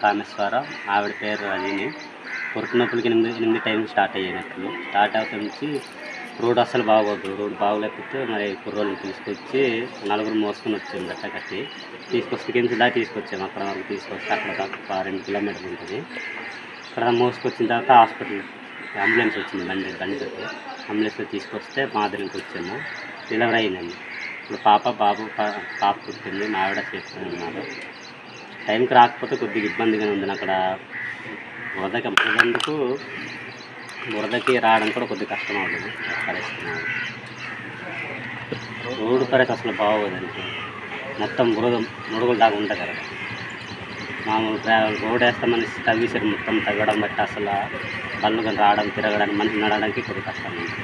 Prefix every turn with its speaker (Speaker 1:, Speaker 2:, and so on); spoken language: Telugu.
Speaker 1: కామేశ్వర ఆవిడ పేరు రజని. పుట్టినప్పటికి 8 టైంకి స్టార్ట్ అయ్యేటప్పుడు స్టార్ట్ అవుతా నుంచి రోడ్ అస్సలు బాగోదు. రోడ్ బాగోలేకపోతే మరి కుర్రోళ్ళని తీసుకొచ్చి 4 మోసుకొని వచ్చాము. గట్ట కట్టి తీసుకొస్తే కింద దాకా తీసుకొచ్చాము. అక్కడ వరకు తీసుకొస్తే అక్కడ దాకా 2 కిలోమీటర్లు ఉంటుంది. అక్కడ మోసుకొచ్చిన తర్వాత హాస్పిటల్ అంబులెన్స్ వచ్చింది. బండితో అంబులెన్స్లో తీసుకొస్తే మాదిరికి వచ్చాము. డెలివరీ అయిందండి. ఇప్పుడు పాప పుట్టింది. మా ఆవిడ చేసుకుని ఉన్నారు. టైంకి రాకపోతే కొద్దిగా ఇబ్బందిగానే ఉంది. అక్కడ బురదకి రావడం కూడా కొద్దిగా కష్టం అవుతుంది. పరిస్థితి రోడ్డు పరిస్థితి అసలు బాగోదండి. మొత్తం ముడుగులు దాకా ఉంటుంది కదా. మామూలు రోడ్ వేస్తామని తవ్వేసారు. మొత్తం తగ్గడం బట్టి అసలు బళ్ళు కానీ రావడం తిరగడానికి మనిషి నడవడానికి కొద్దిగా కష్టం ఉంది.